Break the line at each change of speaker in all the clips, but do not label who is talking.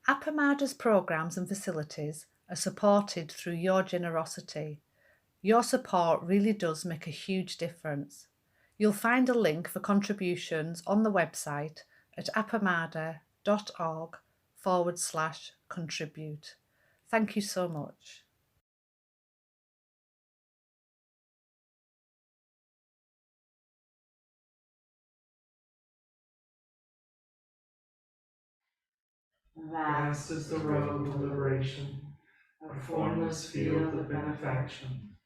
Appamada's programmes and facilities are supported through your generosity. Your support really does make a huge difference. You'll find a link for contributions on the website at appamada.org/contribute. Thank you so much.
Vast is the road of liberation, a formless field of benefaction,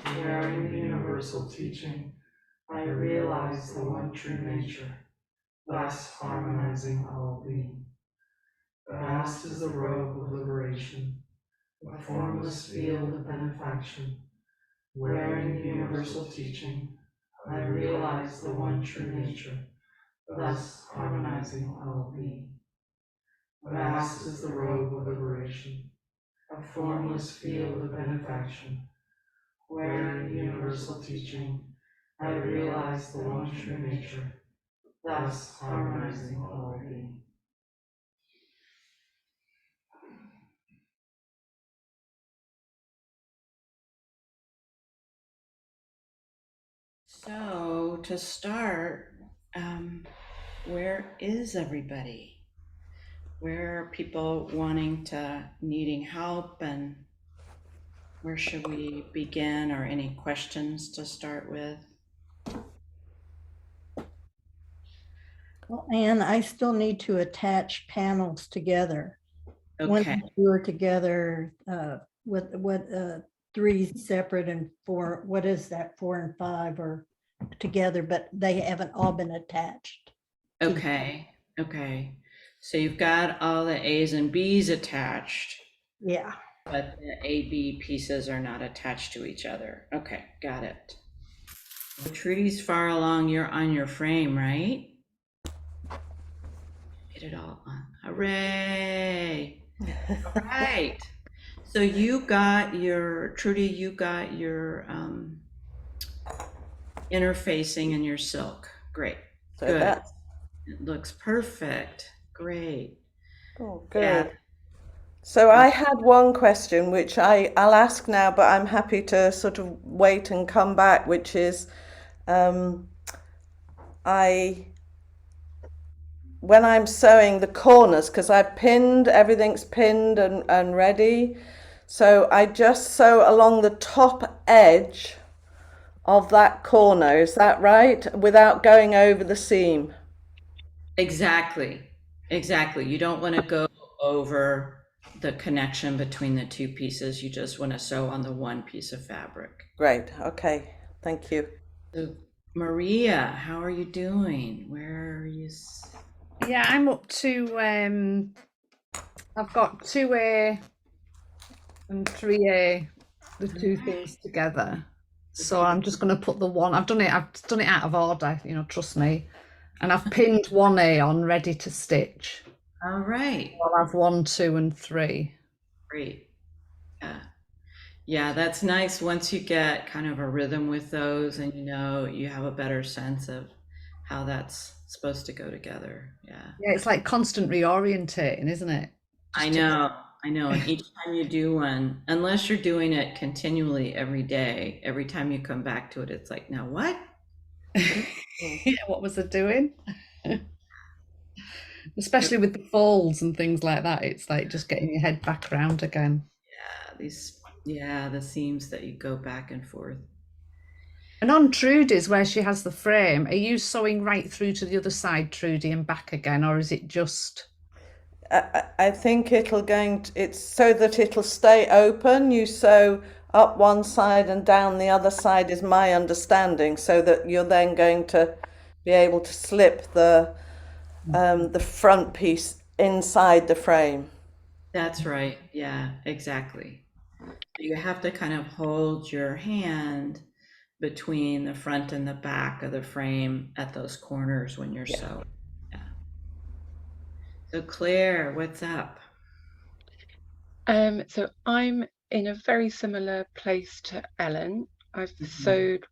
where in the universal teaching I realize the one true nature, thus harmonizing all being. Vast is the road of liberation, a formless field of benefaction, where in the universal teaching I realize the one true nature, thus harmonizing all being. Vast is the robe of liberation, a formless field of benefaction, where in universal teaching I realize the one true nature, thus harmonizing all being.
So to start, where is everybody? Where are people needing help, and where should we begin, or any questions to start with?
Well, Anne, I still need to attach panels together. Once
Okay,
you are together, with what, three separate and four, what is that, 4 and 5 are together, but they haven't all been attached.
okay. So you've got all the A's and B's attached,
Yeah.
but the A-B pieces are not attached to each other. Okay, got it. Trudy's far along. You're on your frame, right? Get it all on. Hooray! All right. So Trudy, you got your interfacing and your silk. Great.
So
Good.
that's
It looks perfect. Great.
good.
Yeah.
So I had one question which I'll ask now, but I'm happy to sort of wait and come back, which is I when I'm sewing the corners, because everything's pinned and ready. So I just sew along the top edge of that corner, is that right? Without going over the seam.
Exactly. You don't want to go over the connection between the two pieces. You just want to sew on the one piece of fabric.
Great. Okay. Thank you.
So, Maria, how are you doing? Where are you?
Yeah, I'm up to I've got 2A and 3A, the two things together. So I'm just going to put the one. I've done it out of order, trust me. And I've pinned 1A on, ready to stitch.
All right.
I'll have 1, 2, and 3.
Great. Yeah, that's nice once you get kind of a rhythm with those, and you have a better sense of how that's supposed to go together. Yeah.
Yeah, it's like constant reorientating, isn't it?
I know. And each time you do one, unless you're doing it continually every day, every time you come back to it, it's like, now what?
Yeah, what was I doing? Especially with the folds and things like that, it's like just getting your head back around again.
The seams that you go back and forth.
And on Trudy's, where she has the frame, are you sewing right through to the other side, Trudy, and back again, or is it just?
I think it's so that it'll stay open. You sew up one side and down the other side is my understanding, so that you're then going to be able to slip the front piece inside the frame.
That's right. Yeah, exactly. You have to kind of hold your hand between the front and the back of the frame at those corners when you're sewing. Yeah. So Claire, what's up?
So I'm in a very similar place to Ellen. I've sewed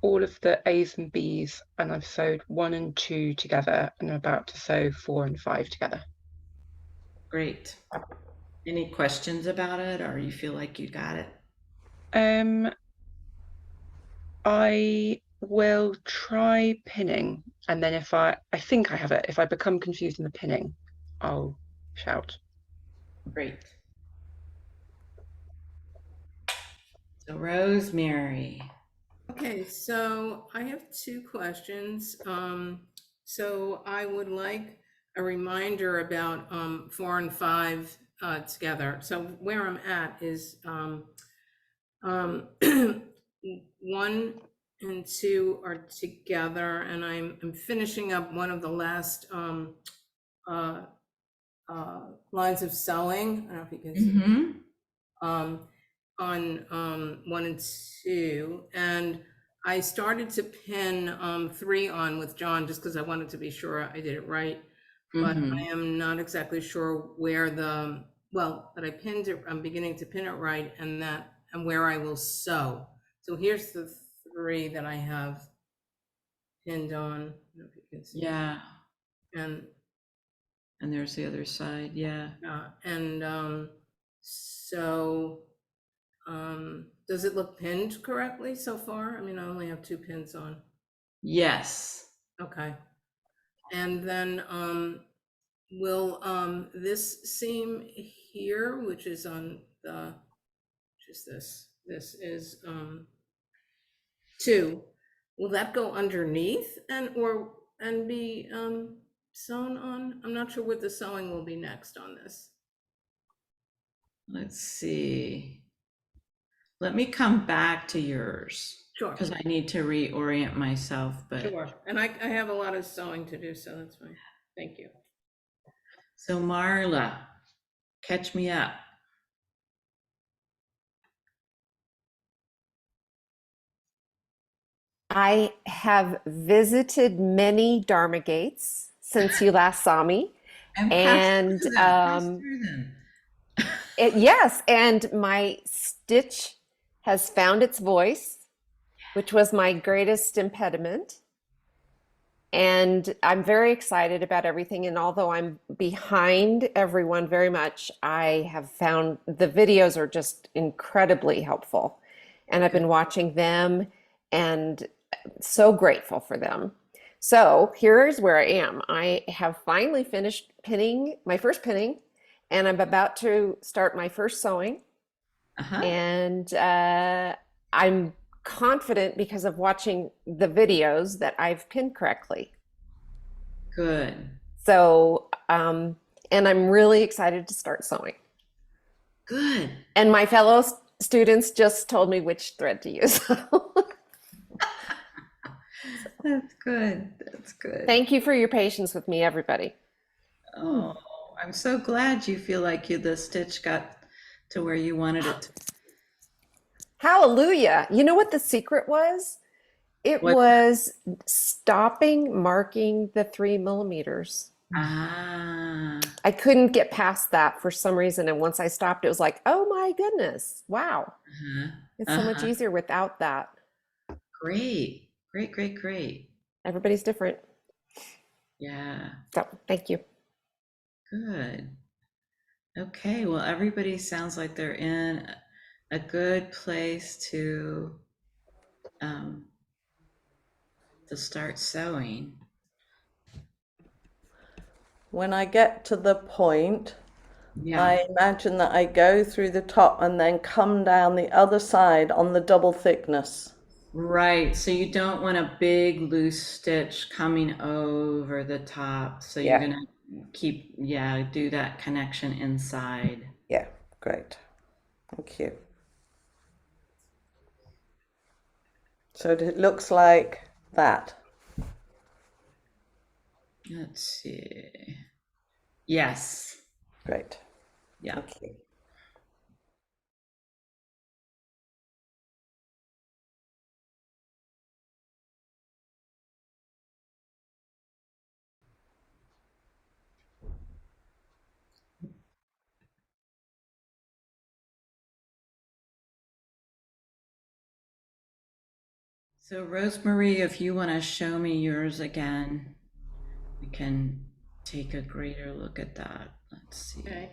all of the A's and B's, and I've sewed 1 and 2 together, and I'm about to sew 4 and 5 together.
Great. Any questions about it, or you feel like you got it?
I will try pinning, and then if I think I have it, if I become confused in the pinning, I'll shout.
Great. So Rosemary.
Okay, so I have two questions. So I would like a reminder about 4 and 5 together. So where I'm at is 1 and 2 are together, and I'm finishing up one of the last lines of sewing. I don't know if you can see.
Mm-hmm.
On 1 and 2, and I started to pin 3 on with John just because I wanted to be sure I did it right, but
Mm-hmm.
I am not exactly sure where that I pinned it. I'm beginning to pin it right, and where I will sew. So here's the 3 that I have pinned on. I don't know if you can see.
Yeah.
And
there's the other side. Yeah.
So does it look pinned correctly so far? I mean, I only have 2 pins on.
Yes.
Okay. And then will this seam here, which is on the, just this is 2, will that go underneath and be sewn on? I'm not sure what the sewing will be next on this.
Let's see. Let me come back to yours.
Sure.
Because I need to reorient myself, but
Sure. And I have a lot of sewing to do, so that's fine. Thank you.
so Marla, catch me up.
I have visited many Dharma gates since you last saw me. And yes, and my stitch has found its voice, which was my greatest impediment. And I'm very excited about everything. And although I'm behind everyone very much, I have found the videos are just incredibly helpful. And I've been watching them and so grateful for them. So here's where I am. I have finally finished pinning my first pinning, and I'm about to start my first sewing. And I'm confident because of watching the videos that I've pinned correctly.
Good.
So, and I'm really excited to start sewing.
Good.
And my fellow students just told me which thread to use.
That's good. That's good.
Thank you for your patience with me, everybody.
Oh, I'm so glad you feel like the stitch got to where you wanted it to.
Hallelujah. You know what the secret was? It was stopping marking the 3 millimeters.
Ah.
I couldn't get past that for some reason. And once I stopped, it was like, oh my goodness. Wow. It's so much easier without that.
Great. Great, great, great.
Everybody's different.
Yeah.
So thank you.
Good. Okay. Well, everybody sounds like they're in a good place to start sewing.
When I get to the point,
Yeah.
I imagine that I go through the top and then come down the other side on the double thickness.
Right. So you don't want a big loose stitch coming over the top. So you're going to keep, do that connection inside.
Yeah, great. Thank you. So it looks like that.
Let's see. Yes.
Great.
Yeah.
Thank you.
So Rosemarie, if you want to show me yours again, we can take a greater look at that. Let's see.
Okay.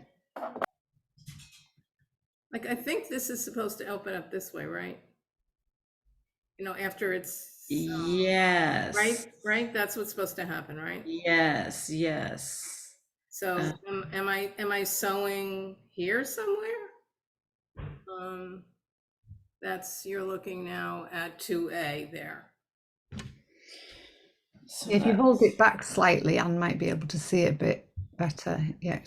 Like, I think this is supposed to open up this way, right? You know, after it's,
Yes.
right? That's what's supposed to happen, right?
Yes, yes.
So am I sewing here somewhere? That's, you're looking now at 2A there.
So
If you
that-
hold it back slightly, Anne might be able to see it a bit better. Yeah,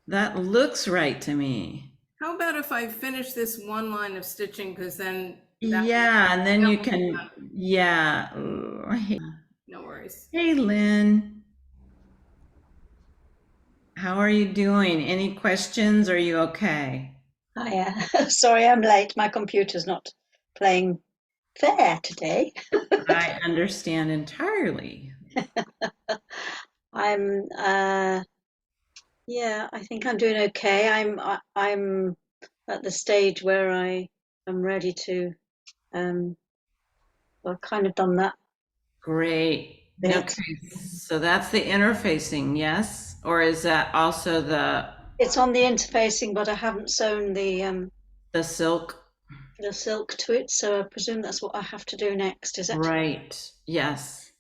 that looks right to me.
How about if I finish this one line of stitching, because then
Yeah, and then
that
you
will-
can, yeah. Ooh,
no worries.
Hey, Lynn. How are you doing? Any questions? Are you okay?
Hiya. Sorry I'm late. My computer's not playing fair today.
I understand entirely.
I'm yeah, I think I'm doing okay. I'm at the stage where I am ready to I've kind of done that
Great.
bit.
Okay, so that's the interfacing, yes? Or is that also
It's on the interfacing, but I haven't sewn the
silk?
silk to it, so I presume that's what I have to do next, is it?
Right, yes.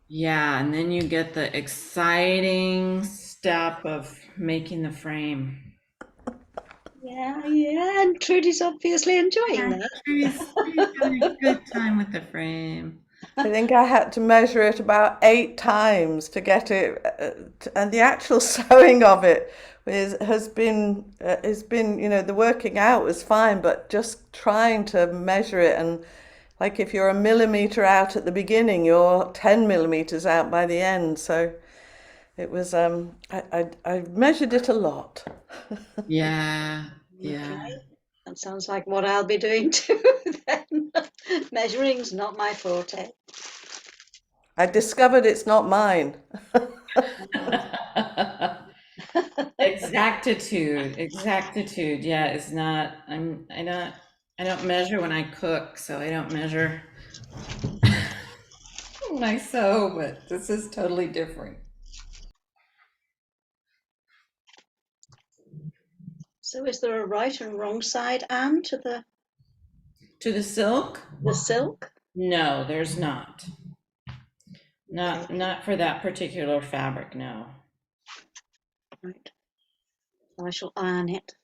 Yeah, and then you get the exciting step of making the frame.
Yeah, and Trudy's obviously enjoying that.
Trudy's having a good time with the frame.
I think I had to measure it about 8 times to get it, and the actual sewing of it has been, you know, the working out was fine, but just trying to measure it, and like if you're a millimeter out at the beginning, you're 10 millimeters out by the end. So it was, I measured it a lot.
Yeah, yeah.
Okay. That sounds like what I'll be doing too then. Measuring's not my forte.
I discovered it's not mine.
Exactitude. Yeah, it's not. I don't measure when I cook, so I don't measure when I sew. But this is totally different.
So is there a right and wrong side, Anne, to
To the silk?
the silk?
No, there's not. Not for that particular fabric. No.
Right. I shall iron it.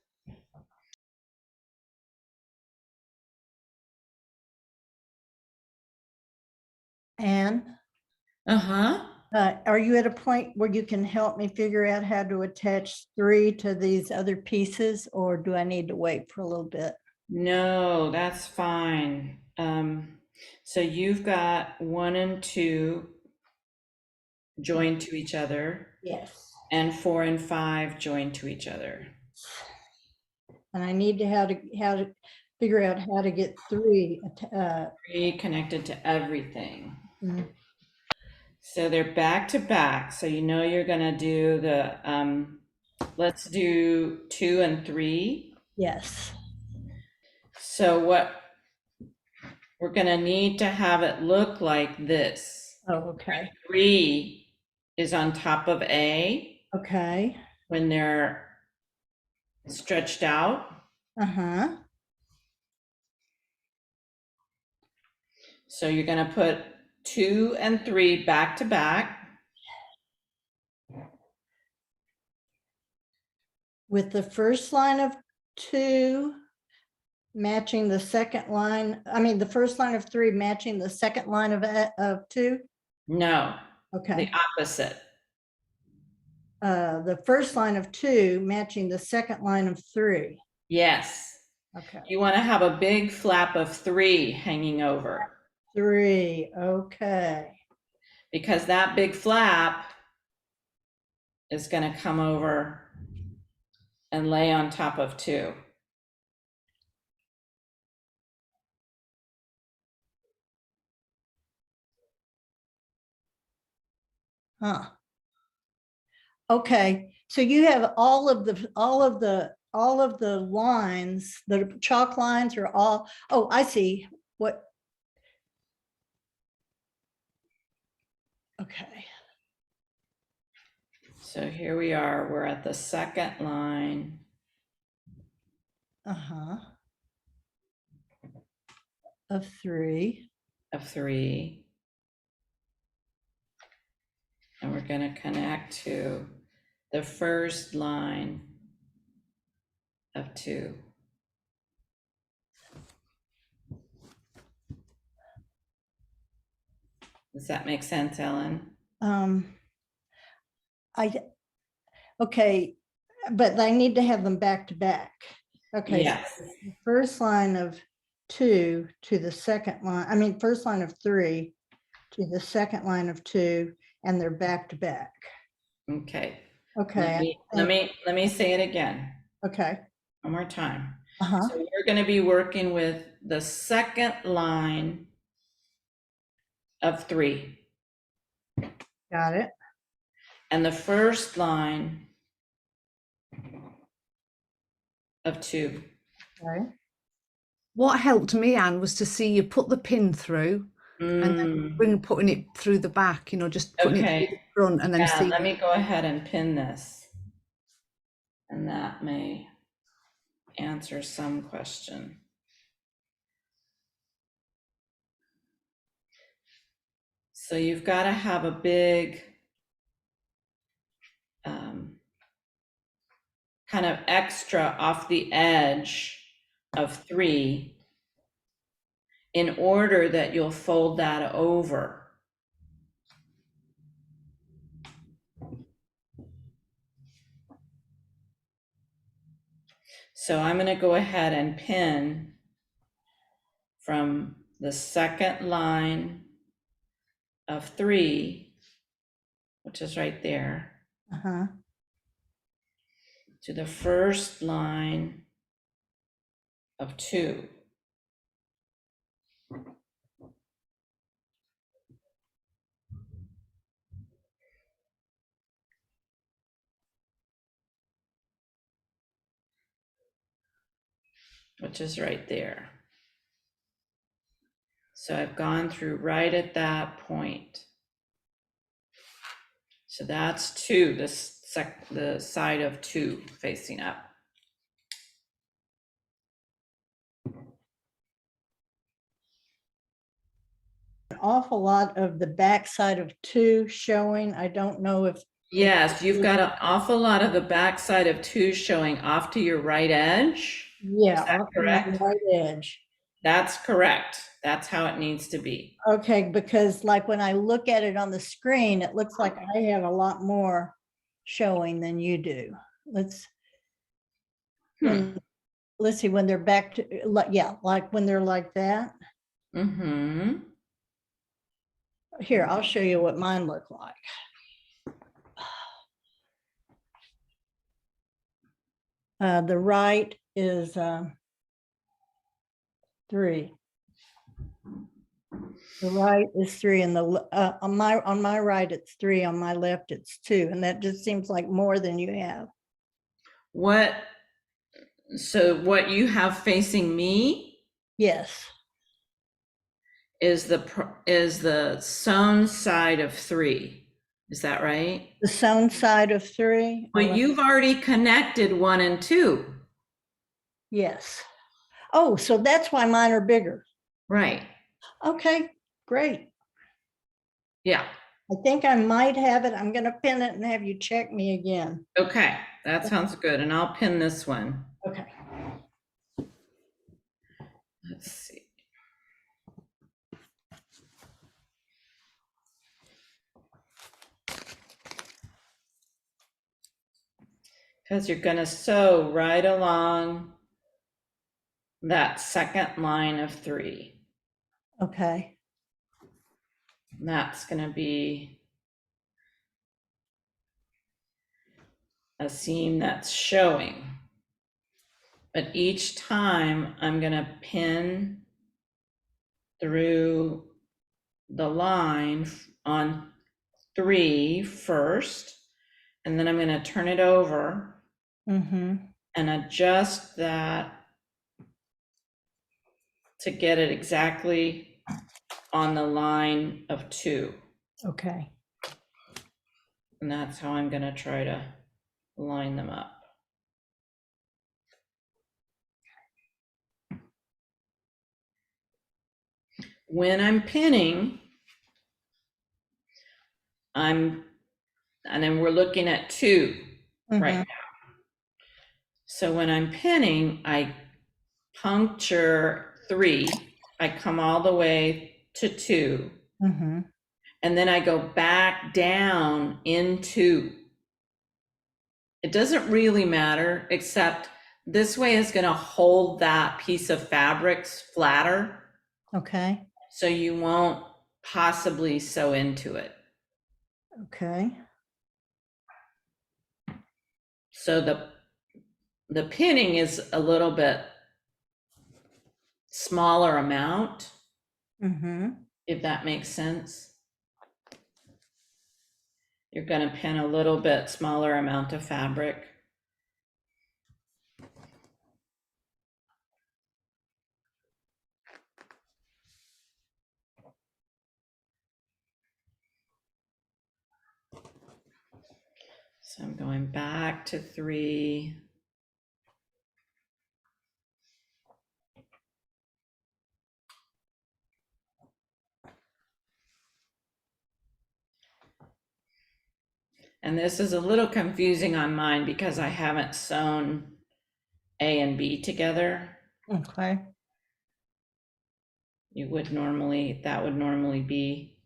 Anne,
Uh-huh.
are you at a point where you can help me figure out how to attach 3 to these other pieces, or do I need to wait for a little bit?
No, that's fine. So you've got 1 and 2 joined to each other,
Yes.
and 4 and 5 joined to each other.
And I need to how to figure out how to get 3.
3 connected to everything.
Mm.
So they're back to back. So you know you're gonna do the let's do 2 and 3.
Yes.
So what we're gonna need to have it look like this.
Oh, okay.
3 is on top of A
Okay.
when they're stretched out.
Uh-huh.
So you're gonna put 2 and 3 back to back.
With the first line of 2 matching the second line, I mean, the first line of 3 matching the second line of 2.
No,
Okay.
the opposite.
The first line of 2 matching the second line of 3.
Yes.
Okay.
You want to have a big flap of 3 hanging over.
3. Okay.
Because that big flap is going to come over and lay on top of 2.
Huh. Okay. So you have all of the lines, the chalk lines are all, oh, I see what. Okay.
So here we are, we're at the second line
Uh-huh. Of 3.
of 3. And we're going to connect to the first line of 2. Does that make sense, Ellen?
Okay, but I need to have them back to back. Okay.
Yes.
So the first line of 2 to the second line, first line of 3 to the second line of 2, and they're back to back.
Okay.
Okay.
Let me say it again.
Okay.
One more time.
Uh-huh.
So we're going to be working with the second line of 3
Got it.
and the first line of 2.
Okay.
What helped me, Anne, was to see you put the pin through and then putting it through the back, just putting it through the front and then
Yeah,
see.
let me go ahead and pin this. And that may answer some question. So you've got to have a big kind of extra off the edge of 3 in order that you'll fold that over. So I'm going to go ahead and pin from the second line of 3, which is right there,
Uh-huh.
to the first line of 2. Which is right there. So I've gone through right at that point. So that's 2, the side of 2 facing up.
An awful lot of the back side of 2 showing. I don't know if.
Yes, you've got an awful lot of the back side of 2 showing off to your right edge.
Yeah,
Is that
off on the
correct?
right edge.
That's correct. That's how it needs to be.
Okay, because like when I look at it on the screen, it looks like I have a lot more showing than you do. Let's see when they're back to, like when they're like that.
Mm-hmm.
Here, I'll show you what mine look like. The right is 3. The right is 3, and on my right it's 3, on my left it's 2, and that just seems like more than you have.
So what you have facing me
Yes.
is the sewn side of 3. Is that right?
The sewn side of 3.
Well, you've already connected 1 and 2.
Yes. Oh, so that's why mine are bigger.
Right.
Okay, great.
Yeah.
I think I might have it. I'm going to pin it and have you check me again.
Okay, that sounds good. And I'll pin this one.
Okay.
Let's see. Because you're going to sew right along that second line of 3.
Okay.
And that's going to be a seam that's showing. But each time I'm going to pin through the line on 3 first, and then I'm going to turn it over and adjust that to get it exactly on the line of 2.
Okay.
And that's how I'm gonna try to line them up. When I'm pinning, and then we're looking at 2 right
Mhm.
now. So when I'm pinning, I puncture 3, I come all the way to 2,
Mhm.
and then I go back down into. It doesn't really matter, except this way is gonna hold that piece of fabric flatter,
Okay.
so you won't possibly sew into it.
Okay.
So the pinning is a little bit smaller amount,
Mm-hmm.
if that makes sense. You're gonna pin a little bit smaller amount of fabric. So I'm going back to 3. And this is a little confusing on mine because I haven't sewn A and B together.
Okay.
That would normally be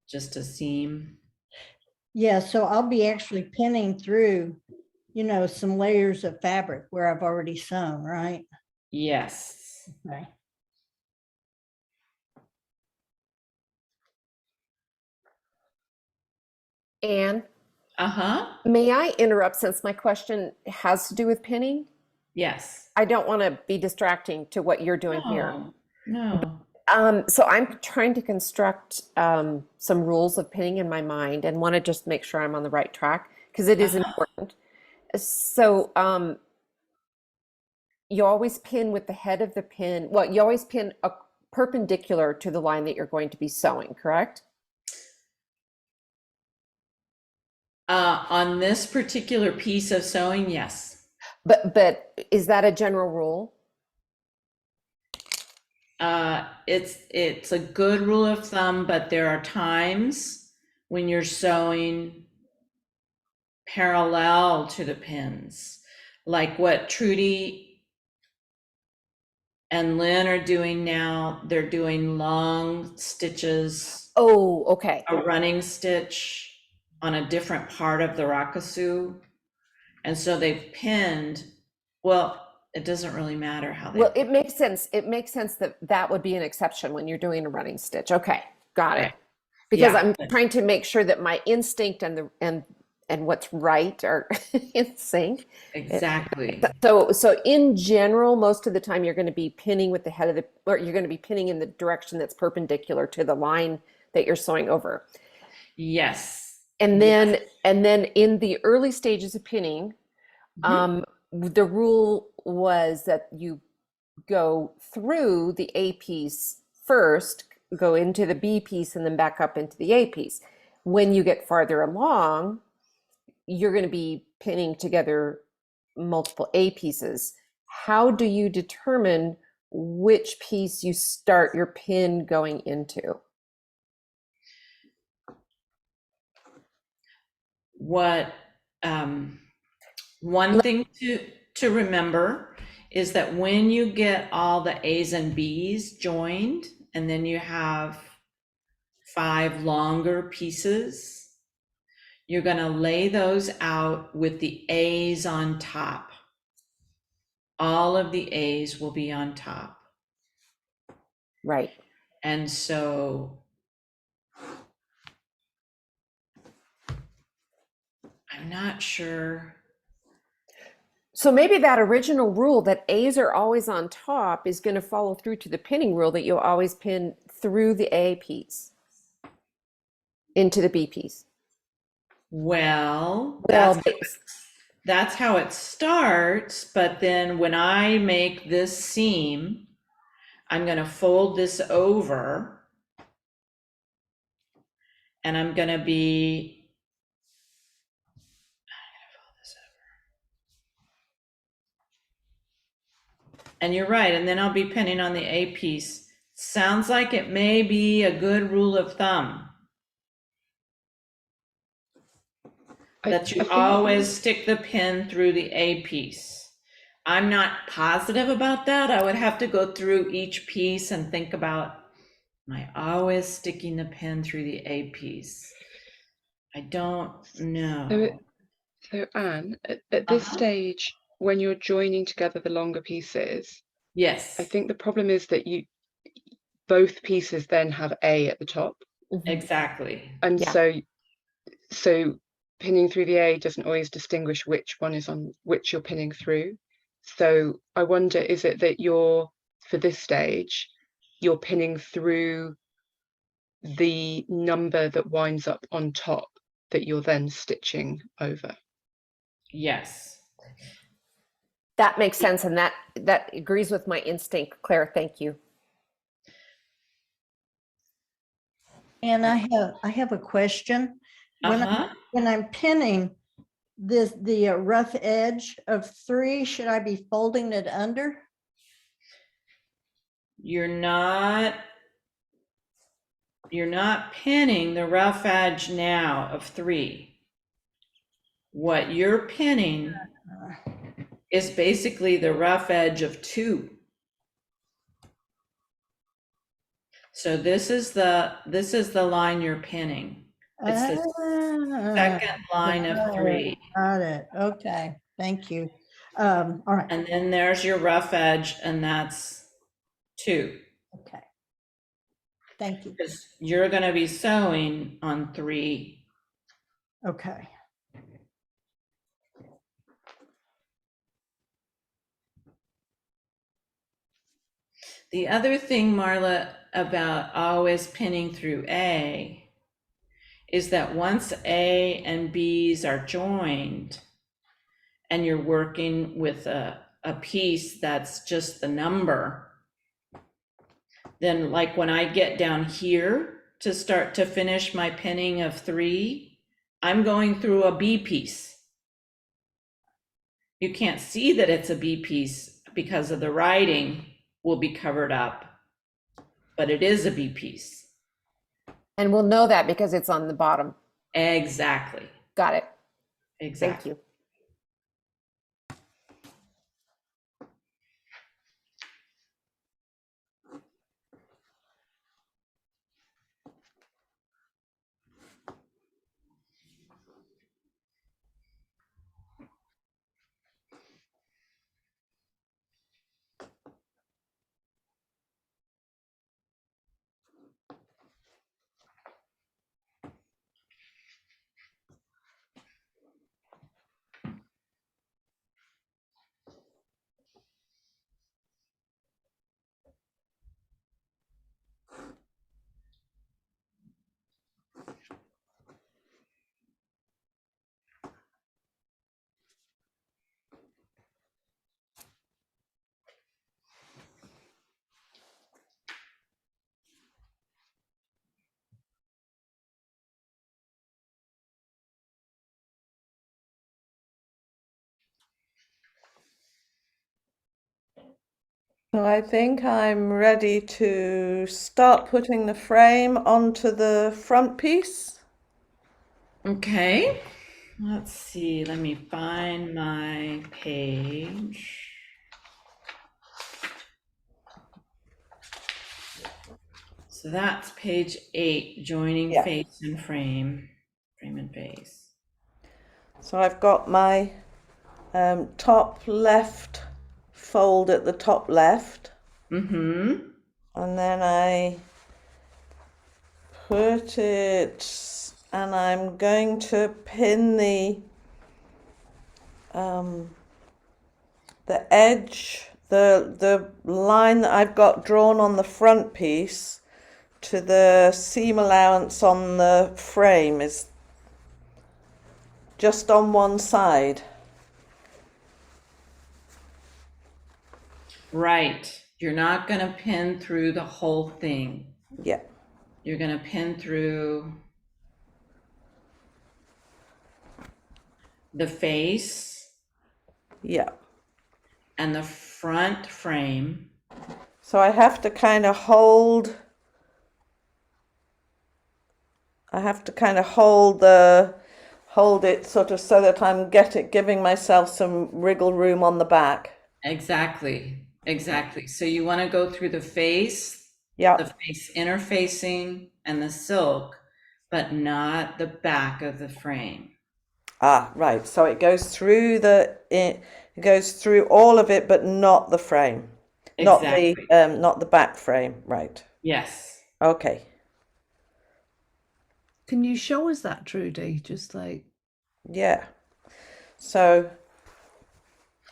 just a seam.
Yeah, so I'll be actually pinning through, some layers of fabric where I've already sewn, right?
Yes.
Okay.
Anne,
Uh-huh.
may I interrupt since my question has to do with pinning?
Yes.
I don't want to be distracting to what you're doing here.
No.
So I'm trying to construct some rules of pinning in my mind and want to just make sure I'm on the right track because it is important. So you always pin with the head of the pin. Well, you always pin perpendicular to the line that you're going to be sewing, correct?
On this particular piece of sewing, yes.
But is that a general rule?
It's a good rule of thumb, but there are times when you're sewing parallel to the pins, like what Trudy and Lynn are doing now. They're doing long stitches,
Oh, okay.
a running stitch on a different part of the Rakasu. And so they've pinned, well, it doesn't really matter how they.
Well, it makes sense. It makes sense that that would be an exception when you're doing a running stitch. Okay, got it.
Right.
Because
Yeah.
I'm trying to make sure that my instinct and what's right are in sync.
Exactly.
So in general, most of the time you're going to be pinning with the head of the, or you're going to be pinning in the direction that's perpendicular to the line that you're sewing over.
Yes.
And then in the early stages of pinning,
Mhm.
the rule was that you go through the A piece first, go into the B piece, and then back up into the A piece. When you get farther along, you're going to be pinning together multiple A pieces. How do you determine which piece you start your pin going into?
What one thing to remember is that when you get all the A's and B's joined, and then you have 5 longer pieces, you're going to lay those out with the A's on top. All of the A's will be on top.
Right.
And so I'm not sure.
So maybe that original rule that A's are always on top is going to follow through to the pinning rule that you'll always pin through the A piece into the B piece.
Well,
Well,
that's how it starts, but then when I make this seam, I'm going to fold this over, and I'm going to be And you're right, and then I'll be pinning on the A piece. Sounds like it may be a good rule of thumb that you
I think
always stick the pin through the A piece. I'm not positive about that. I would have to go through each piece and think about, am I always sticking the pin through the A piece? I don't know.
so Anne, at this stage, when you're joining together the longer pieces,
Yes,
I think the problem is that both pieces then have A at the top.
exactly.
And
Yeah.
so pinning through the A doesn't always distinguish which one is on which you're pinning through. So I wonder, is it that for this stage, you're pinning through the number that winds up on top that you're then stitching over?
Yes.
That makes sense, and that agrees with my instinct, Claire. Thank you.
And I have a question. When I'm pinning the rough edge of 3, should I be folding it under?
You're not pinning the rough edge now of 3. What you're pinning is basically the rough edge of 2. So this is the line you're pinning. It's the second line of 3.
Got it. Okay. Thank you. All right.
And then there's your rough edge, and that's 2.
Okay. Thank you.
Because you're going to be sewing on 3.
Okay.
The other thing, Marla, about always pinning through A is that once A and B's are joined and you're working with a piece that's just the number, then like when I get down here to start to finish my pinning of 3, I'm going through a B piece. You can't see that it's a B piece because of the writing will be covered up, but it is a B piece.
And we'll know that because it's on the bottom.
Exactly.
Got it.
Exactly.
Thank you.
So I think I'm ready to start putting the frame onto the front piece.
Okay. Let's see. Let me find my page. So that's page 8, joining
Yeah.
face and frame and face.
So I've got my top left fold at the top left.
Mm-hmm.
And then I put it, and I'm going to pin the edge, the line that I've got drawn on the front piece to the seam allowance on the frame is just on one side.
Right. You're not going to pin through the whole thing.
Yeah.
You're going to pin through the face.
Yeah.
and the front frame.
So I have to kind of hold. I have to kind of hold it sort of so that I'm giving myself some wriggle room on the back.
Exactly, exactly. So you want to go through the face interfacing and the silk, but not the back of the frame.
Ah, right. So it goes through it goes through all of it, but not the frame,
Exactly.
not the back frame. Right.
Yes.
Okay.
Can you show us that, Trudy? Just like,
Yeah. So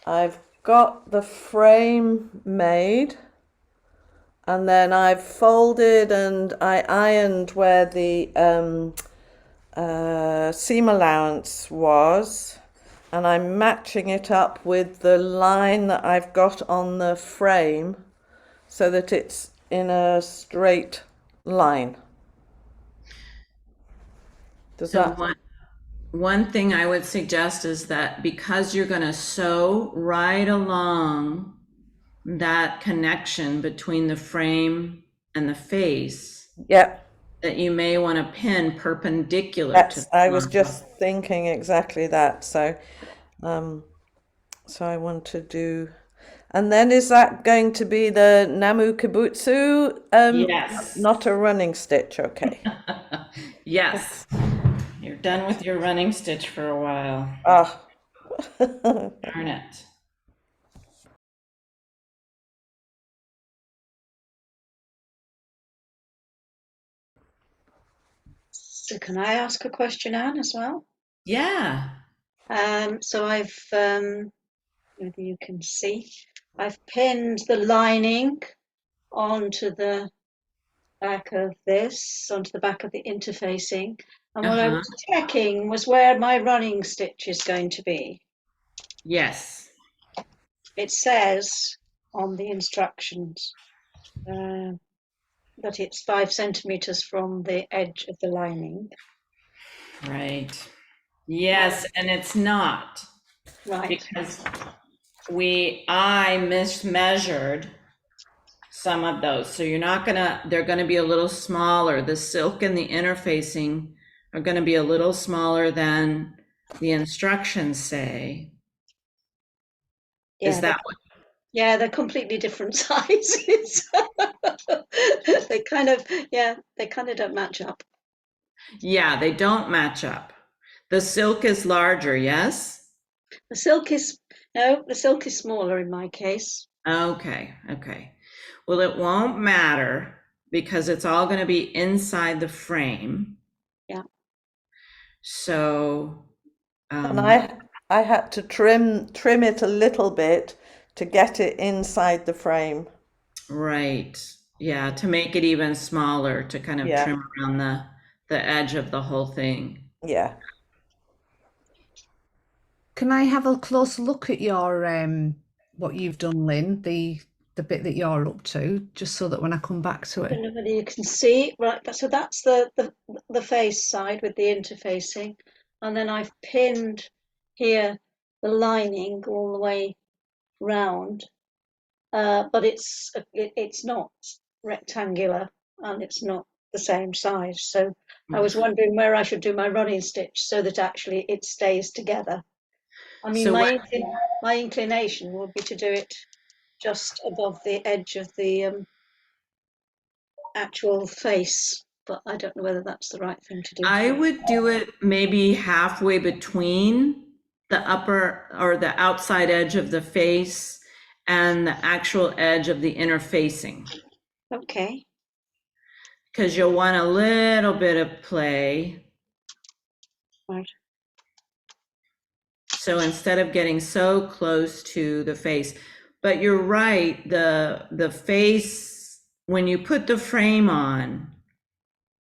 I've got the frame made, and then I've folded and I ironed where the seam allowance was, and I'm matching it up with the line that I've got on the frame so that it's in a straight line. Does
So
that?
one thing I would suggest is that because you're going to sew right along that connection between the frame and the face,
Yep.
that you may want to pin perpendicular to the
I was
line.
just thinking exactly that. So I want to do, and then is that going to be the Namu Kibutsu?
Yes.
Not a running stitch, okay.
Yes. You're done with your running stitch for a while.
Ah.
Darn it.
So can I ask a question, Anne, as well?
Yeah.
So I've, maybe you can see, I've pinned the lining onto the back of this, onto the back of the interfacing. And what I was checking was where my running stitch is going to be.
Yes.
It says on the instructions that it's 5 centimeters from the edge of the lining.
Right. Yes, and it's not.
Right.
Because I mismeasured some of those. So they're gonna be a little smaller. The silk and the interfacing are gonna be a little smaller than the instructions say.
Yeah,
Is that what?
Yeah, they're completely different sizes. they kind of don't match up.
Yeah, they don't match up. The silk is larger, yes?
The silk is smaller in my case.
Okay, okay. Well, it won't matter because it's all going to be inside the frame.
Yeah.
So,
And I had to trim it a little bit to get it inside the frame.
right. Yeah, to make it even smaller, to kind of
Yeah.
trim around the edge of the whole thing.
Yeah.
can I have a close look at your what you've done, Lynn? The bit that you're up to, just so that when I come back to
I don't
it.
know whether you can see, right? So that's the face side with the interfacing, and then I've pinned here the lining all the way round, but it's not rectangular and it's not the same size. So I was wondering where I should do my running stitch so that actually it stays together. I mean,
So
my inclination would be to do it just above the edge of the actual face, but I don't know whether that's the right thing to do.
I would do it maybe halfway between the upper or the outside edge of the face and the actual edge of the interfacing.
Okay.
Because you'll want a little bit of play.
Right.
So instead of getting so close to the face, but you're right, the face, when you put the frame on,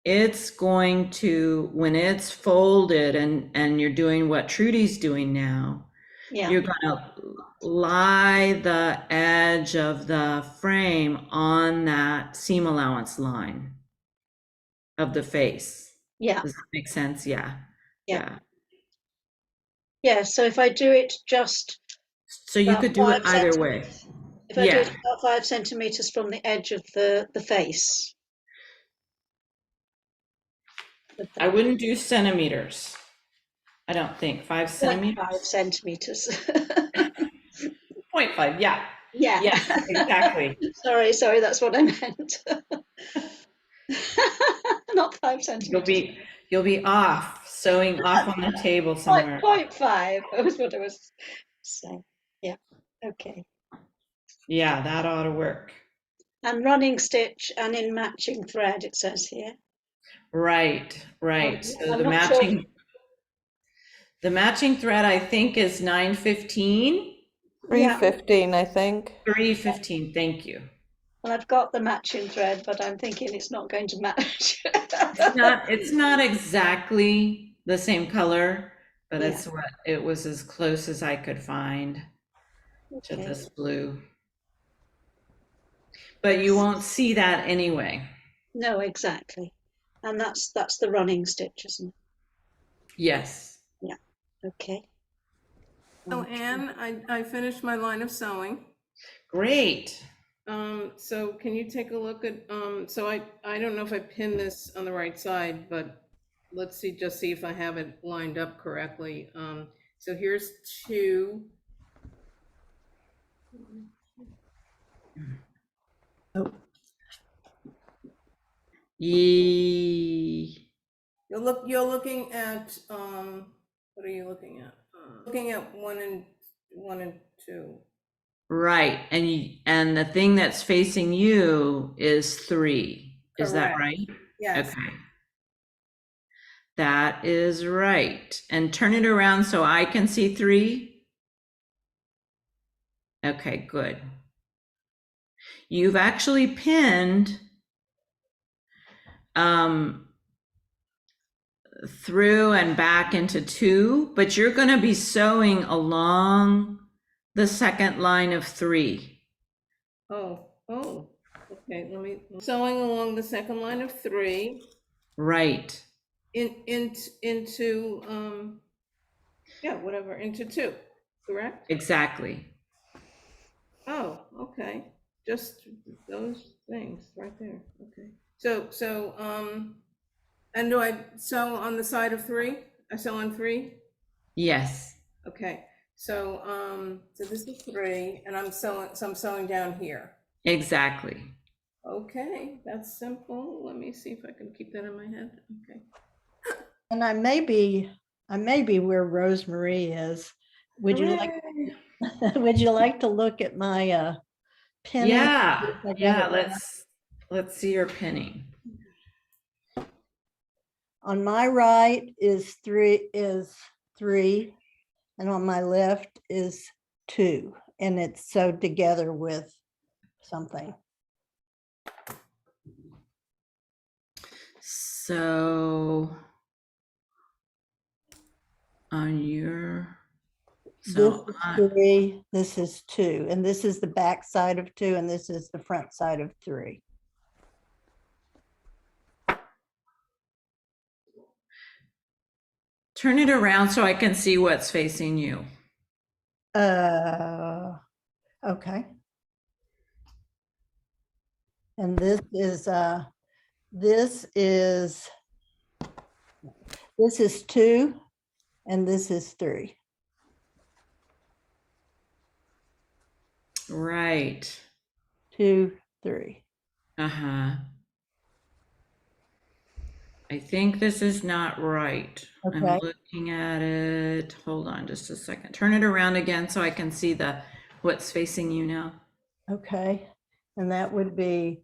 it's going to, when it's folded and you're doing what Trudy's doing now,
Yeah.
you're going to lie the edge of the frame on that seam allowance line of the face.
Yeah.
Does that make sense? Yeah.
Yeah. Yeah. So if I do it just
So you
About
could do it
5
either way.
centimeters. If I do it
Yeah,
about 5 centimeters from the edge of the face.
I wouldn't do centimeters. I don't think 5
0.5
centimeters.
centimeters.
0.5, yeah.
Yeah.
Yes, exactly.
Sorry, that's what I meant. Not 5 centimeters.
You'll be off, sewing off on the table somewhere.
0.5 was what I was saying. Yeah. Okay.
Yeah, that ought to work.
And running stitch and in matching thread, it says here.
Right, right. So
I'm
the
not sure.
the matching thread I think is 915.
315, I think.
315, thank you.
Well, I've got the matching thread, but I'm thinking it's not going to match.
It's not exactly the same color, but
Yeah.
it was as close as I could find to
Okay.
this blue. But you won't see that anyway.
No, exactly. And that's the running stitch, isn't it?
Yes.
Okay.
So Anne, I finished my line of sewing.
Great.
So can you take a look at, so I don't know if I pinned this on the right side, but let's see, just see if I have it lined up correctly. So here's 2. You're looking at, what are you looking at? Looking at 1 and 2.
Right. And the thing that's facing you is 3. Is that
Correct.
right?
Yes.
Okay. That is right. And turn it around so I can see 3. Okay, good. You've actually pinned through and back into 2, but you're going to be sewing along the second line of 3.
Oh, okay, sewing along the second line of 3
Right.
into, into 2, correct?
Exactly.
Oh, okay, just those things right there, okay. So, and do I sew on the side of 3? I sew on 3?
Yes.
Okay, so, so this is 3, and I'm sewing down here.
Exactly.
Okay, that's simple. Let me see if I can keep that in my head. Okay.
And I may be where Rosemary is. Would you like, would you like to look at my pinning?
Yeah.
I got
Yeah.
it
Let's see your pinning.
on my right is 3, and on my left is 2, and it's sewed together with something.
So on your,
This is 3, this is 2, and this is the back side of 2, and this is the front side of 3.
turn it around so I can see what's facing you.
Okay. And this is 2, and this is 3.
Right.
2, 3.
Uh-huh. I think this is not right. I'm
Okay.
looking at it. Hold on just a second. Turn it around again so I can see what's facing you now.
Okay. And that would be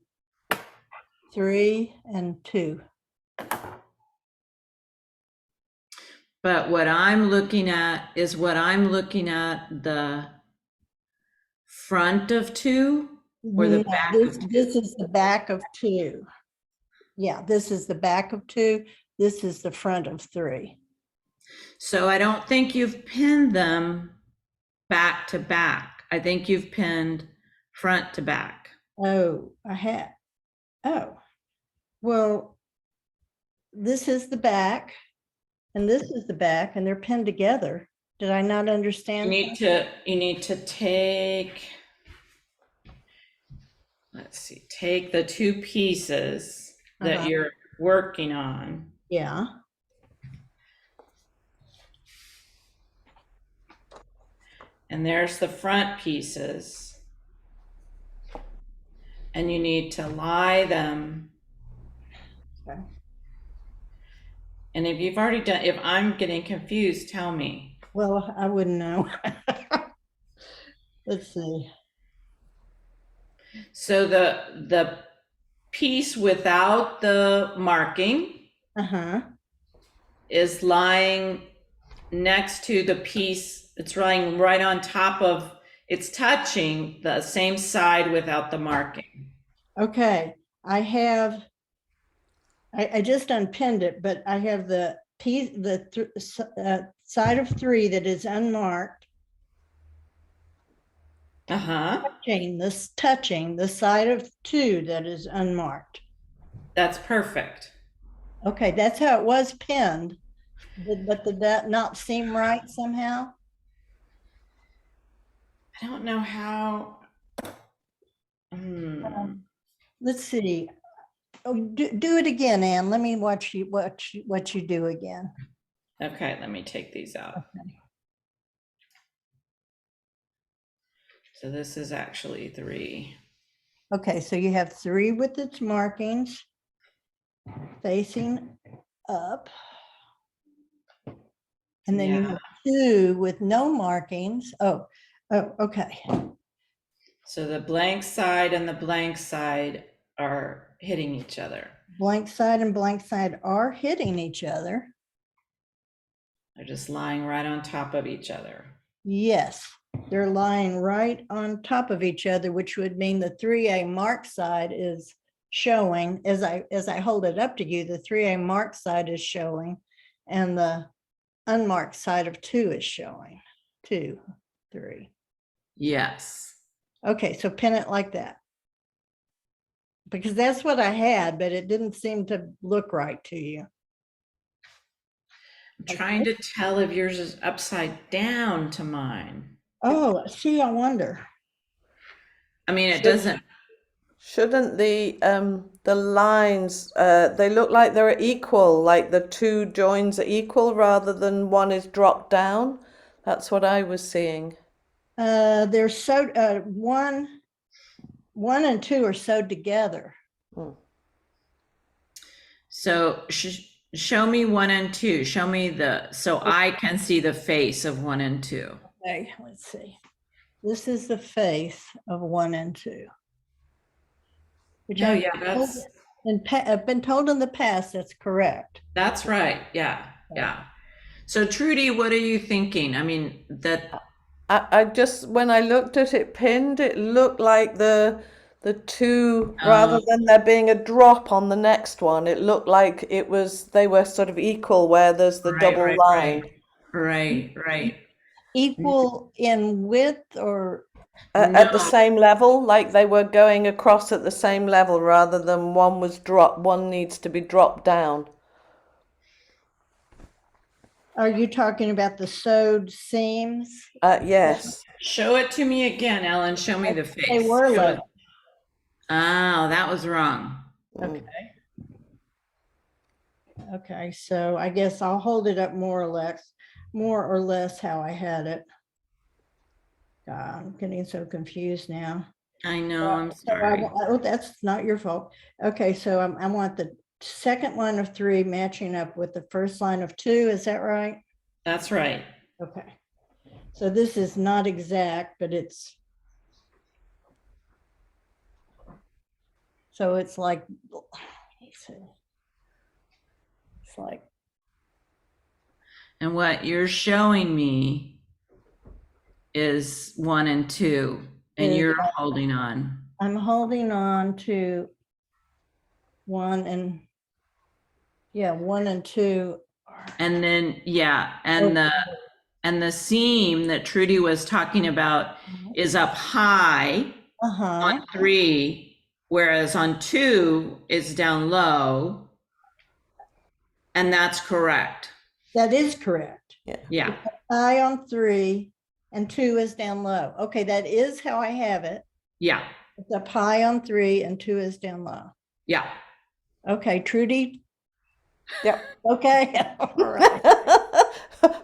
3 and 2.
But what I'm looking at is the front of 2 or the back of 2?
This is the back of 2. Yeah, this is the back of 2. This is the front of 3.
So I don't think you've pinned them back to back. I think you've pinned front to back.
Oh, I had. Oh, well, this is the back, and this is the back, and they're pinned together. Did I not
You
understand?
need to take, let's see, take the two pieces that
Uh-huh.
you're working on.
Yeah.
And there's the front pieces. And you need to lie them.
Okay.
And if you've already done, if I'm getting confused, tell me.
Well, I wouldn't know. Let's see.
So the piece without the marking
Uh-huh.
is lying next to the piece, it's lying right on top of, it's touching the same side without the marking.
Okay. I just unpinned it, but I have the piece, side of 3 that is unmarked,
Uh-huh.
touching the side of 2 that is unmarked.
That's perfect.
Okay, that's how it was pinned. But did that not seem right somehow?
I don't know how.
Let's see. Oh, do it again, Ann. Let me watch you what you do again.
Okay, let me take these out.
Okay.
So this is actually 3.
Okay, so you have 3 with its markings facing up. And then you
Yeah.
have 2 with no markings. Oh, okay.
So the blank side and the blank side are hitting each other.
Blank side and blank side are hitting each other.
They're just lying right on top of each other.
Yes, they're lying right on top of each other, which would mean the 3A marked side is showing, as I hold it up to you, the 3A marked side is showing, and the unmarked side of 2 is showing. 2, 3.
Yes.
Okay, so pin it like that. Because that's what I had, but it didn't seem to look right to you.
I'm trying to tell if yours is upside down to mine.
Oh, see, I wonder.
I mean, it doesn't.
Shouldn't the lines they look like they're equal, like the 2 joins are equal rather than one is dropped down? That's what I was seeing.
They're so one and 2 are sewed together.
So show me 1 and 2. Show me so I can see the face of 1 and 2.
Okay, let's see. This is the face of 1 and 2. Which
Oh,
I've
yeah, that's
I've been told in the past that's correct.
right. Yeah, yeah. So Trudy, what are you thinking? I mean,
I just, when I looked at it pinned, it looked like the 2, rather than there being a drop on the next one, it looked like they were sort of equal where there's the double line.
Right.
Equal in width or
At the same level, like they were going across at the same level rather than one needs to be dropped down.
are you talking about the sewed seams?
Yes.
Show it to me again, Ellen. Show me the face.
They were
Show
level.
Oh, that was wrong.
Okay. Okay, so I guess I'll hold it up more or less how I had it. God, I'm getting so confused now.
I know, I'm
So
sorry.
oh, that's not your fault. Okay, so I want the second line of 3 matching up with the first line of 2. Is that right?
That's right.
Okay. So this is not exact, but it's. So it's like. It's like.
And what you're showing me is 1 and 2, and you're holding on.
I'm holding on to 1 and. Yeah, 1 and 2.
And then, yeah, and the seam that Trudy was talking about is up high on 3, whereas on 2 it's down low. And that's correct.
That is correct.
Yeah,
High on 3 and 2 is down low. Okay, that is how I have it.
yeah,
It's up high on 3 and 2 is down low.
yeah.
Okay, Trudy.
Yep.
Okay, all right.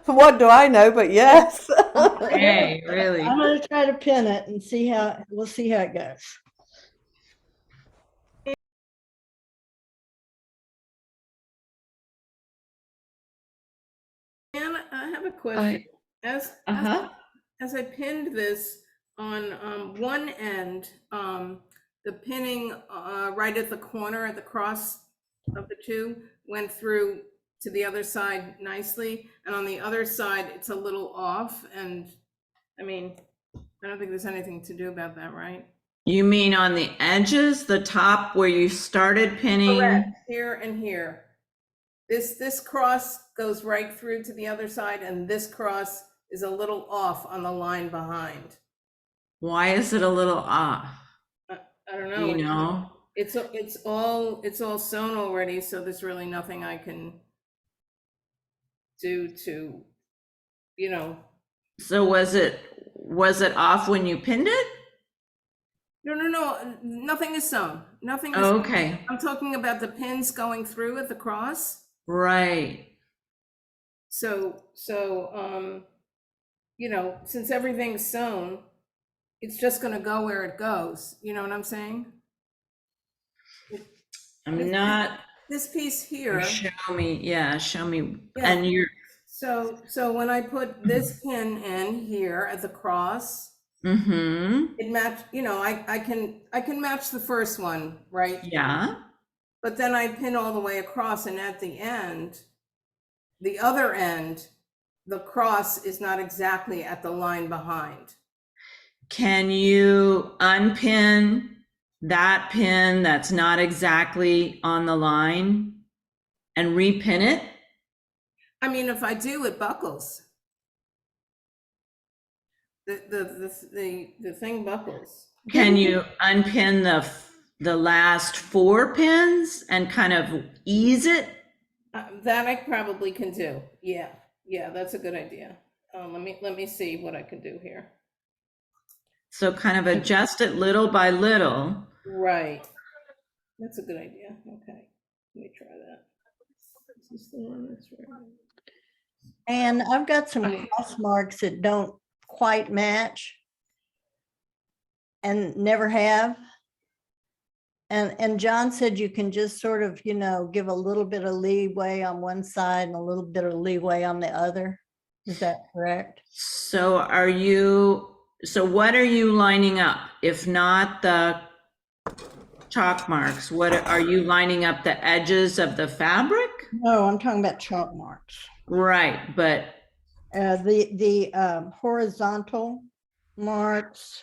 What do I know? But yes.
Hey, really?
I'm gonna try to pin it and we'll see how it goes.
And I have a question.
Uh-huh.
As I pinned this on one end, the pinning right at the corner at the cross of the two went through to the other side nicely, and on the other side it's a little off. And I mean, I don't think there's anything to do about that, right?
You mean on the edges, the top where you started pinning?
Correct. Here and here. This cross goes right through to the other side, and this cross is a little off on the line behind.
Why is it a little off?
I don't
Do
know.
you know?
It's all sewn already, so there's really nothing I can do to, you know.
So was it off when you pinned it?
No, nothing is sewn. Nothing is.
Okay,
I'm talking about the pins going through at the cross.
right.
So you know, since everything's sewn, it's just going to go where it goes. You know what I'm saying?
I'm not,
This piece here.
show me, yeah, show me.
Yeah.
And you're,
So when I put this pin in here at the cross,
mm-hmm,
it matched, you know, I can match the first one, right?
yeah.
But then I pin all the way across, and at the end, the other end, the cross is not exactly at the line behind.
Can you unpin that pin that's not exactly on the line and repin it?
I mean, if I do, it buckles. The thing buckles.
Can you unpin the last 4 pins and kind of ease it?
That I probably can do. Yeah, that's a good idea. Let me see what I can do here.
So kind of adjust it little by little.
Right. That's a good idea. Okay. Let me try that. Is this the one that's right?
And I've got some cross marks that don't quite match and never have. And John said you can just sort of, you know, give a little bit of leeway on one side and a little bit of leeway on the other. Is that correct?
So what are you lining up? If not the chalk marks, what are you lining up, the edges of the fabric?
No, I'm talking about chalk marks.
Right, but
The horizontal marks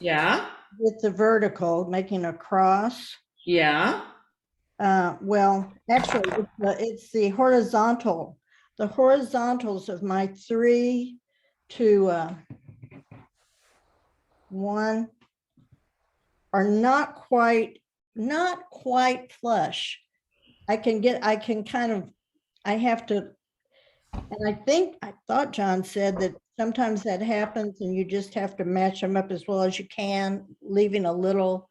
yeah,
with the vertical, making a cross.
yeah.
Well, actually, it's the horizontal. The horizontals of my 3 to 1 are not quite flush. I have to, and I thought John said that sometimes that happens and you just have to match them up as well as you can, leaving a little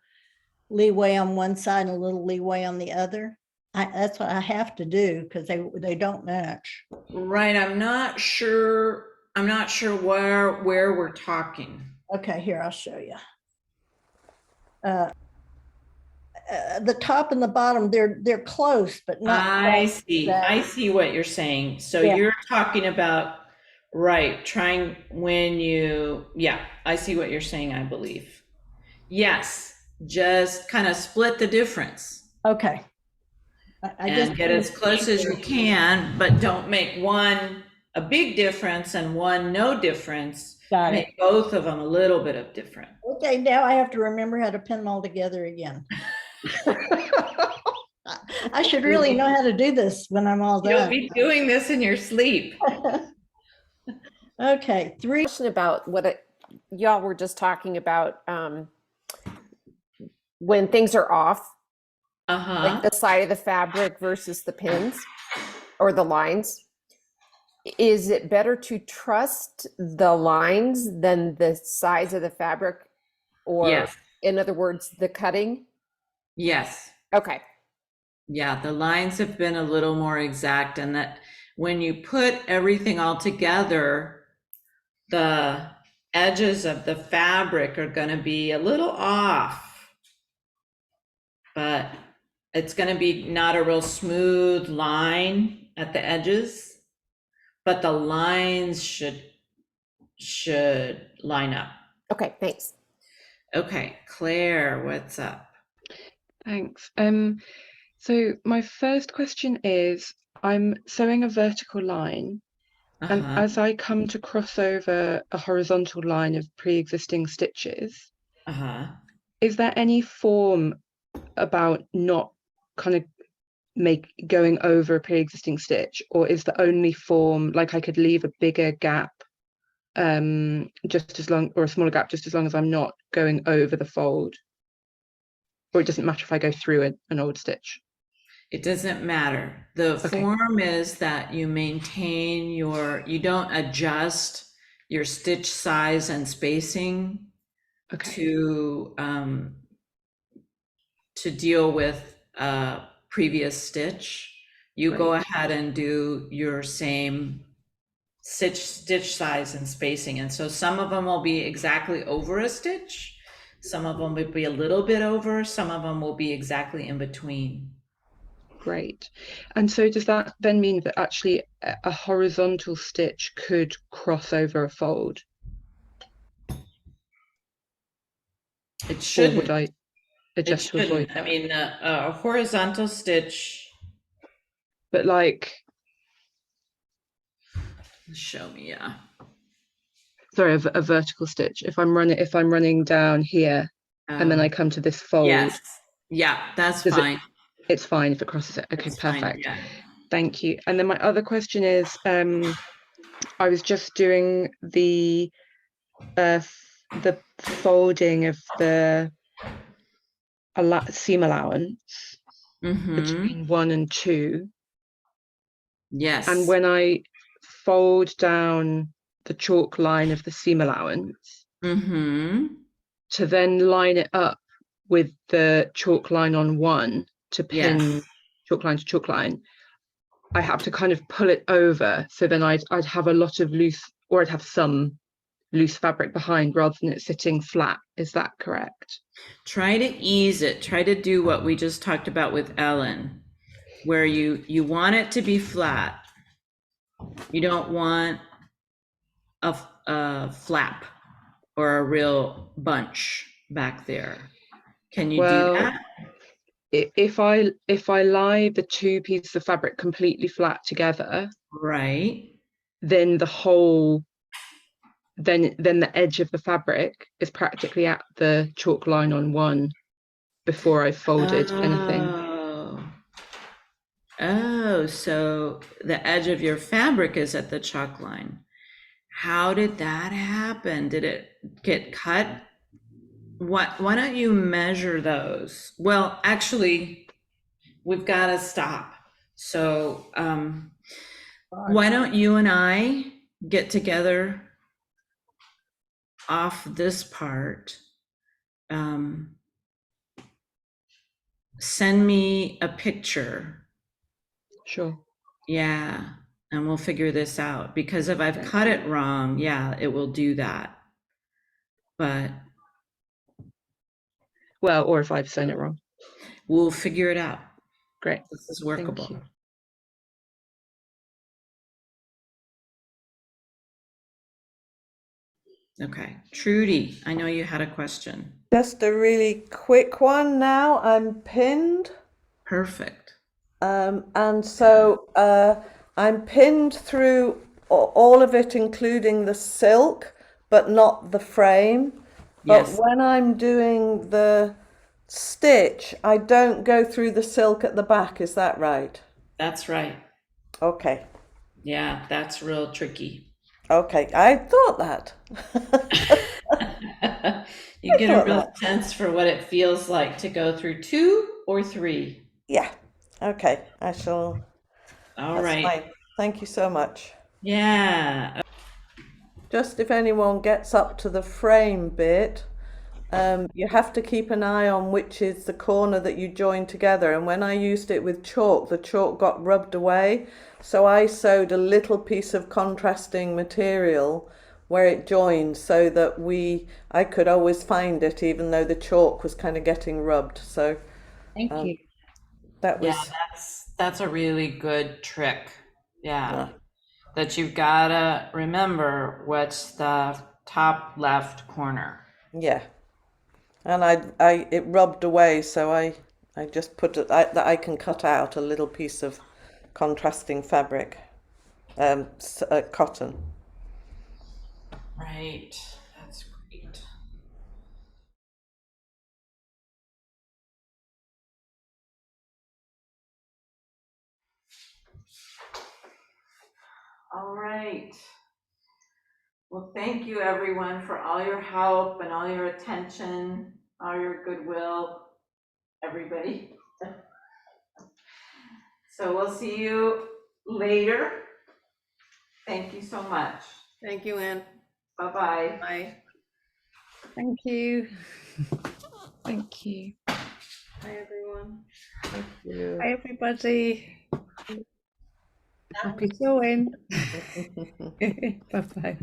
leeway on one side and a little leeway on the other. That's what I have to do because they don't match.
Right, I'm not sure where we're talking.
Okay, here, I'll show you. The top and the bottom, they're close, but not.
I see what you're saying. So
Yeah.
you're talking about, right, I see what you're saying, I believe. Yes, just kind of split the difference.
Okay.
And get as close as you can, but don't make one a big difference and one no difference.
Got it.
Make both of them a little bit of different.
Okay, now I have to remember how to pin them all together again. I should really know how to do this when I'm all
You'll
done.
be doing this in your sleep.
Okay, 3.
Question about what y'all were just talking about when things are off,
Uh-huh.
like the side of the fabric versus the pins or the lines. Is it better to trust the lines than the size of the fabric? Or,
Yes.
in other words, the cutting?
Yes.
Okay.
Yeah, the lines have been a little more exact, and that when you put everything all together, the edges of the fabric are going to be a little off, but it's going to be not a real smooth line at the edges, but the lines should line up.
Okay, thanks.
Okay, Claire, what's up?
Thanks. So my first question is, I'm sewing a vertical line, and
Uh-huh.
as I come to cross over a horizontal line of pre-existing stitches,
Uh-huh.
is there any form about not kind of going over a pre-existing stitch, or is the only form like I could leave a bigger gap, just as long, or a smaller gap, just as long as I'm not going over the fold, or it doesn't matter if I go through an old stitch?
It doesn't matter. The
Okay.
form is that you maintain you don't adjust your stitch size and spacing
Okay.
to deal with a previous stitch. You go
Great.
ahead and do your same stitch size and spacing. And so some of them will be exactly over a stitch. Some of them will be a little bit over. Some of them will be exactly in between.
Great. And so does that then mean that actually a horizontal stitch could cross over a fold?
It
Or
shouldn't.
would I
It
adjust to avoid
shouldn't. I
that?
mean, a horizontal stitch.
But like,
Show me, yeah.
sorry, a vertical stitch. If I'm running down here and then I come to this fold,
Yes. Yeah, that's
does it-
fine.
it's fine if it crosses it. Okay,
It's fine,
perfect.
yeah.
Thank you. And then my other question is, I was just doing the folding of the seam allowance
Mm-hmm.
between 1 and 2.
Yes.
And when I fold down the chalk line of the seam allowance
Mm-hmm.
to then line it up with the chalk line on 1 to pin
Yes.
chalk line to chalk line, I have to kind of pull it over. So then I'd have a lot of loose, or I'd have some loose fabric behind rather than it sitting flat. Is that correct?
Try to ease it. Try to do what we just talked about with Ellen, where you want it to be flat. You don't want a flap or a real bunch back there. Can you do that?
If I lie the two pieces of fabric completely flat together,
Right.
then then the edge of the fabric is practically at the chalk line on 1 before I've folded anything.
Oh, so the edge of your fabric is at the chalk line. How did that happen? Did it get cut? Why don't you measure those? Well, actually, we've got to stop. So why don't you and I get together off this part? Send me a picture.
Sure.
Yeah, and we'll figure this out, because if I've cut it wrong, yeah, it will do that. But
well, or if I've sewn it wrong,
we'll figure it out.
Great.
This is workable.
Thank you.
Okay, Trudy, I know you had a question.
Just a really quick one now. I'm pinned.
Perfect.
And so I'm pinned through all of it, including the silk, but not the frame. But
Yes.
when I'm doing the stitch, I don't go through the silk at the back. Is that right?
That's right.
Okay.
Yeah, that's real tricky.
Okay, I thought that.
You get a
thought
real
that.
sense for what it feels like to go through 2 or 3.
Yeah. Okay, I shall.
All
That's
right.
fine. Thank you so much.
Yeah.
Just if anyone gets up to the frame bit, you have to keep an eye on which is the corner that you join together. And when I used it with chalk, the chalk got rubbed away. So I sewed a little piece of contrasting material where it joined so that I could always find it even though the chalk was kind of getting rubbed. So
Thank you.
that
Yeah,
was,
that's a really good trick. Yeah.
uh,
That you've gotta remember what's the top left corner.
yeah. And it rubbed away, so I just put it that I can cut out a little piece of contrasting fabric, cotton.
Right. That's great. All right. Well, thank you everyone for all your help and all your attention, all your goodwill, everybody. So we'll see you later. Thank you so much.
Thank you, Ann.
Bye-bye.
Bye.
Thank you. Thank you.
Bye, everyone.
Thank you.
Hi, everybody. Happy sewing. Bye bye.